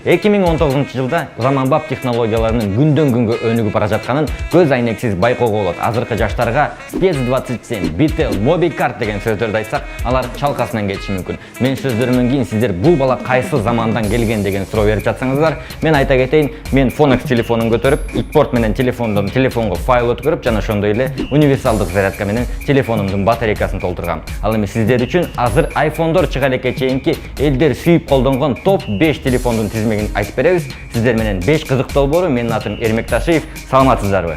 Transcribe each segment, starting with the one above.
2019-жылда заманбап технологияларынын күндөн күнгө өнүгүп бара жатканын көз айнексиз байкоого болот. Азыркы жаштарга Spec 27, Bitel, MobiCard деген сөздөрдү айтсак, алар чалкасынан кетиши мүмкүн. Мен сөздөрүмөн кийин сиздер бул бала кайсы замандан келген деген суроо берип жатсаңыздар, мен айта кетейин, мен Phonex телефонун көтөрүп, икпорт менен телефонго файл өткөрүп, жана ошондой эле универсалдык зарядка менен телефонумдун батарейкасын толтургам. Ал эми сиздер үчүн азыр iPhone'дор чыга элекке чейинки элдер сүйүп колдонгон топ 5 телефондун тизмегин айтып беребиз. Сиздер менен 5 кызык долбоору. Менин атым Эрмек Ташиев. Саламатсыздарбы?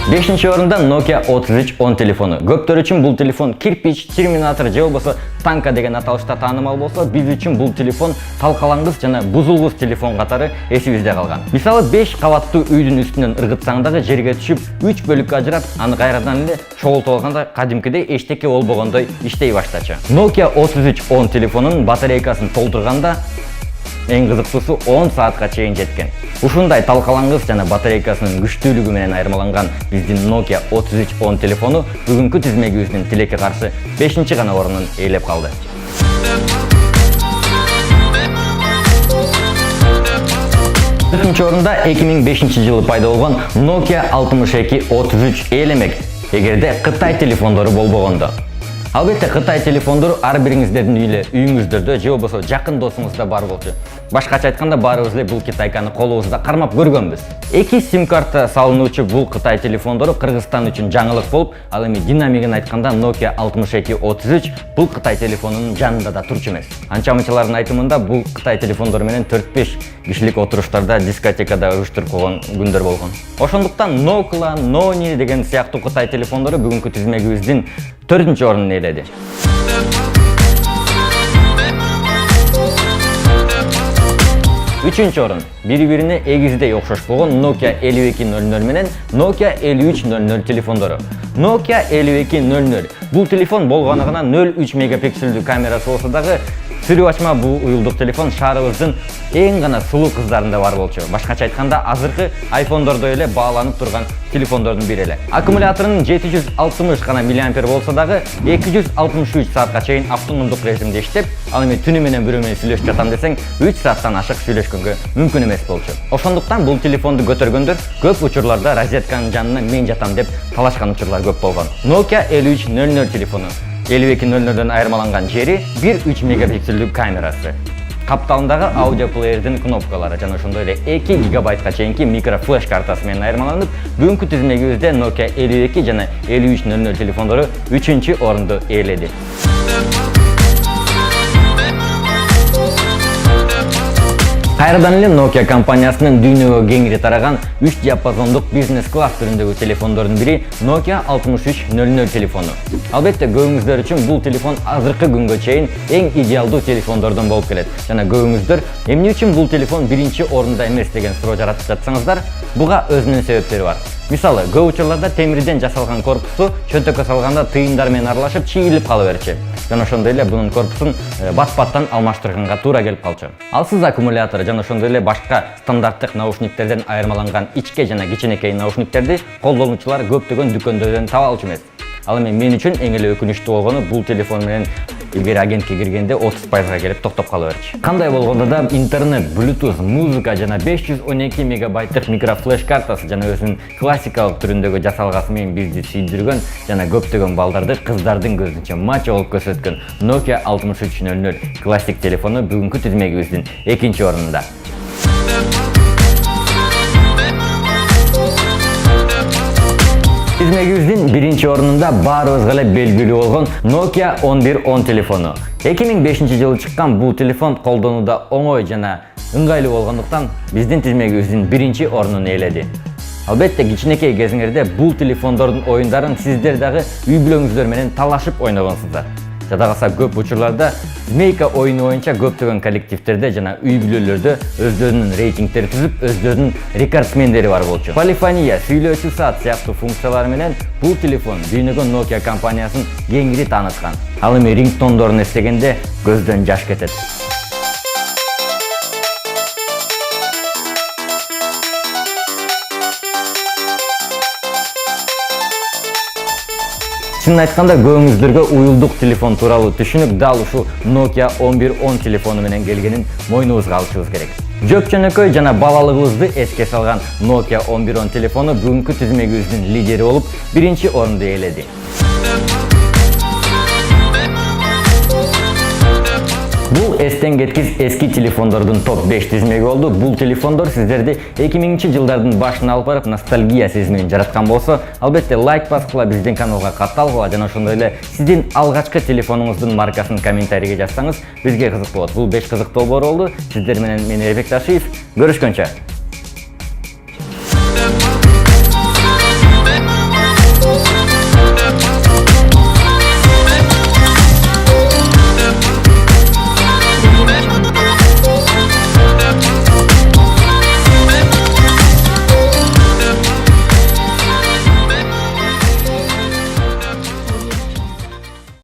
5-нчи орунда Nokia 3310 телефону. Көптөр үчүн бул телефон кирпич, терминатор же болбосо танка деген аталышта таанымал болсо, биз үчүн бул телефон талкалангыс жана бузулгус телефон катары эсибизде калган. Мисалы 5 кабаттуу үйдүн үстүнөн ыргытсаң дагы жерге түшүп, 3 бөлүккө ажырап, аны кайрадан эле чогултуп алганда кадимкидей эчтеке болбогондой иштей баштачу. Nokia 3310 телефонунун батарейкасын толтурганда эң кызыктуусу 10 саатка чейин жеткен. Ушундай талкалангыс жана батарейкасынын күчтүүлүгү менен айырмаланган биздин Nokia 3310 телефону бүгүнкү тизмегибиздин тилекке каршы 5-нчи гана орунун ээлеп калды. 4-нчи орунда 2005-жылы пайда болгон Nokia 6233 ээлемек, эгерде Кытай телефондору болбогондо. Албетте, Кытай телефондору ар бириңиздердин үйүңүздөрдө же болбосо жакын досуңузда бар болчу. Башкача айтканда, баарыбыз эле бул китайканы колубузда кармап көргөнбүз. 2 сим-карта салынуучу бул Кытай телефондору Кыргызстан үчүн жаңылык болуп, ал эми динамигин айтканда Nokia 6233 бул Кытай телефонунун жанында да турчу эмес. Анча-мынчалардын айтымында бул Кытай телефондору менен 4-5 кишилик отуруштарда, дискотекада уюштуруп койгон күндөр болгон. Ошондуктан Nokia, Noni деген сыяктуу Кытай телефондору бүгүнкү тизмегибиздин 4-нчи орунун ээледи. 3-нчи орун бири-бирине эгиздей окшош болгон Nokia 5200 менен Nokia 5300 телефондору. Nokia 5200 бул телефон болгонугана 0,3 мегапикселдүү камерасы болсо дагы сүрүп ачма бул уюлдук телефон шаарыбыздын эң гана сулуу кыздарында бар болчу. Башкача айтканда, азыркы iPhone'дордой эле бааланып турган телефондордун бири эле. Аккумуляторунун 760 гана миллиампер болсо дагы 263 саатка чейин автономдук режимде иштеп, ал эми түнү менен бирөө менен сүйлөшүп жатам десең, 3 сааттан ашык сүйлөшкөнгө мүмкүн эмес болчу. Ошондуктан бул телефонду көтөргөндөр көп учурларда розетканын жанына мен жатам деп талашкан учурлар көп болгон. Nokia 5300 телефону 5200дөн айырмаланган жери 1,3 мегапикселдүү камерасы. Капталындагы аудиоплеердин кнопкалары жана ошондой эле 2 гигабайтка чейинки микрофлеш картасы менен айырмаланып, бүгүнкү тизмегибизде Nokia 52 жана 5300 телефондору 3-нчи орунду ээледи. Кайрадан эле Nokia компаниясынын дүйнөгө кеңири тараган 3 диапазондук бизнес-класс түрүндөгү телефондордун бири Nokia 6300 телефону. Албетте, көбүңүздөр үчүн бул телефон азыркы күнгө чейин эң идеалдуу телефондордон болуп келет. Жана көбүңүздөр эмне үчүн бул телефон биринчи орунда эмес деген суроо жаратып жатсаңыздар, буга өзүнүн себептери бар. Мисалы, көп учурларда темирден жасалган корпусу чөнтөккө салганда тыйындар менен аралашып чийилип кала берчү. Жана ошондой эле бунун корпусун бат-баттан алмаштырганга туура келип калчу. Алсыз аккумулятор жана ошондой эле башка стандарттык наушниктерден айырмаланган ичке жана кичинекей наушниктерди колдонуучулар көптөгөн дүкөндөрдөн таба алчу эмес. Ал эми мен үчүн эң эле өкүнүчтүү болгону, бул телефон менен илгери агентке киргенде 30% келип токтоп кала берчү. Кандай болгондо да интернет, Bluetooth, музыка жана 512 мегабайттык микрофлеш картасы жана өзүнүн классикалык түрүндөгү жасалгасы менен бизди сүйдүргөн жана көптөгөн балдарды кыздардын көзүнчө мачо болуп көрсөткөн Nokia 6300 классик телефону бүгүнкү тизмегибиздин 2-нчи орунунда. Тизмегибиздин 1-нчи орунунда баарыбызга эле белгилүү болгон Nokia 1110 телефону. 2005-жылы чыккан бул телефон колдонууда оңой жана ыңгайлуу болгондуктан биздин тизмегибиздин 1-нчи орунун ээледи. Албетте, кичинекей кезиңерде бул телефондордун оюндарын сиздер дагы үй-бүлөңүздөр менен талашып ойногонсуздар. Жада калса, көп учурларда змейка оюну боюнча көптөгөн коллективдерде жана үй-бүлөлөрдө өздөрүнүн рейтингдери түзүп, өздөрүнүн рекордсмендери бар болчу. Полифония, сүйлөөчү саат сыяктуу функциялары менен бул телефон дүйнөгө Nokia компаниясын кеңири тааныткан. Ал эми рингтондорун эстегенде көздөн жаш кетет. Чынын айтканда көбүңүздөргө уюлдук телефон тууралуу түшүнүк дал ушул Nokia 1110 телефону менен келгенин мойнубузга алышыбыз керек. Жөп жөнөкөй жана балалыгыбызды эске салган Nokia 1110 телефону бүгүнкү тизмегибиздин лидери болуп, биринчи орунду ээледи. Бул эстен кеткис эски телефондордун топ 5 тизмеги болду. Бул телефондор сиздерди 2000-жылдардын башына алып барып ностальгия сезимин жараткан болсо, албетте лайк баскыла, биздин каналга катталгыла жана ошондой эле сиздин алгачкы телефонуңуздун маркасын комментарийге жазсаңыз, бизге кызык болот. Бул 5 кызыктуу долбоор болду. Сиздер менен мен Эрбек Ташиев. Көрүшкөнчө.